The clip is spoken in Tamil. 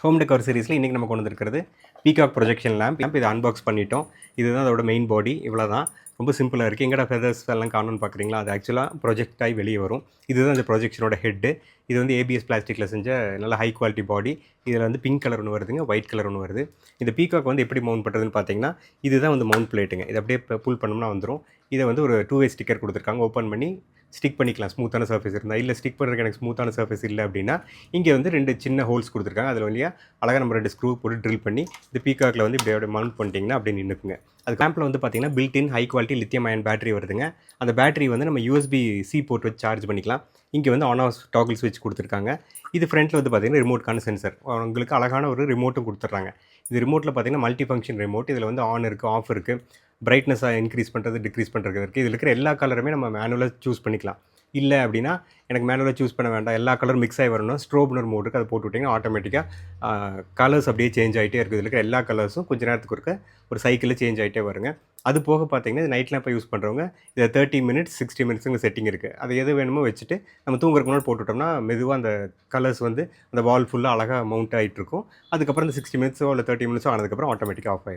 ஹோம் டெக்கார் சீரிஸில் இன்றைக்கி நம்ம கொண்டு வந்திருக்கிறது பீகாக் ப்ரொஜெக்ஷன் லேம்ப். இதை அன்பாக்ஸ் பண்ணிட்டோம். இதுதான் அதோட மெயின் பாடி. இவ்வளோ தான், ரொம்ப சிம்பிளாக இருக்குது. எங்கடா ஃபெதர்ஸ் எல்லாம் காணும்னு பார்க்குறீங்களா? அது ஆக்சுவலாக ப்ரொஜெக்ட் ஆகி வெளியே வரும். இதுதான் அந்த ப்ரொஜெக்ஷனோட ஹெட்டு. இது வந்து ஏபிஎஸ் பிளாஸ்டிக்கில் செஞ்ச நல்ல ஹை குவாலிட்டி பாடி. இதில் வந்து பிங்க் கலர் ஒன்று வருதுங்க, ஒயிட் கலர் ஒன்று வருது. இந்த பீகாக் வந்து எப்படி மவுண்ட் பண்ணுறதுன்னு பார்த்தீங்கன்னா, இதுதான் வந்து மவுண்ட் பிளேட்டுங்க. இதை அப்படியே புல் பண்ணோம்னா வந்துடும். இதை வந்து ஒரு 2-வே ஸ்டிக்கர் கொடுத்துருக்காங்க. ஓப்பன் பண்ணி ஸ்டிக் பண்ணிக்கலாம். ஸ்மூத்தான சர்ஃபேஸ் இருந்தால். இல்லை ஸ்டிக் பண்ணுறதுக்கு எனக்கு ஸ்மூத்தான சர்ஃபேஸ் இல்லை அப்படின்னா, இங்கே வந்து 2 சின்ன ஹோல்ஸ் கொடுத்துருக்காங்க. அதில் வழியாக அழகாக நம்ம 2 ஸ்க்ரூ போட்டு ட்ரில் பண்ணி இந்த பீகாக்கில் வந்து இப்படி அப்படியே மவுண்ட் பண்ணிட்டீங்கன்னா அப்படியே நின்றுக்குங்க. அது லேம்பில் வந்து பார்த்தீங்கன்னா built-in high quality lithium ion battery வருதுங்க. அந்த பேட்டரி வந்து நம்ம USB-C போர்ட் வச்சு சார்ஜ் பண்ணிக்கலாம். இங்கே வந்து ஆன் ஆஃப் டாகிள் ஸ்விட்ச் கொடுத்துருக்காங்க. இது ஃப்ரண்ட்டில் வந்து பார்த்தீங்கன்னா ரிமோட்கான சென்சர். உங்களுக்கு அழகான ஒரு ரிமோட்டும் கொடுத்துட்றாங்க. இது ரிமோட்டில் பார்த்தீங்கன்னா மல்டி ஃபங்க்ஷன் ரிமோட். இதில் வந்து ஆன் இருக்குது, ஆஃப் இருக்குது, பிரைட்னஸை இன்க்ரீஸ் பண்ணுறது, டிக்ரீஸ் பண்ணுறது இருக்குது. இதில் இருக்கிற எல்லா கலருமே நம்ம மேனுவலாக சூஸ் பண்ணிக்கலாம். இல்லை அப்படின்னா எனக்கு மேனுவலாக சூஸ் பண்ண வேண்டாம், எல்லா கலரும் மிக்ஸ் ஆகி வரணும், ஸ்ட்ரோப்னு ஒரு மோட் இருக்குது, அதை போட்டு விட்டிங்கன்னா ஆட்டோமேட்டிக்காக கலர்ஸ் அப்படியே சேஞ்ச் ஆகிட்டே இருக்குது. இதில் இருக்கிற எல்லா கலர்ஸும் கொஞ்சம் நேரத்துக்கு இருக்க ஒரு சைக்கிளில் சேஞ்ச் ஆகிட்டே வருங்க. அது போக பார்த்தீங்கன்னா நைட் லேம்பை யூஸ் பண்ணுறவங்க இதை 30 மினிட்ஸ் 60 மினிட்ஸுங்க செட்டிங் இருக்குது. அது எது வேணுமோ வச்சுட்டு நம்ம தூங்குறதுக்கு முன்னாடி போட்டுவிட்டோம்னா மெதுவாக அந்த கலர்ஸ் வந்து அந்த வால் ஃபுல்லாக அழகாக மவுண்ட் ஆகிட்டு இருக்கும். அதுக்கப்புறம் இந்த 60 மினிட்ஸோ இல்லை 30 மினிட்ஸோ ஆனதுக்கப்புறம் ஆட்டோமேட்டிக்காக ஆஃப் ஆயிடும்.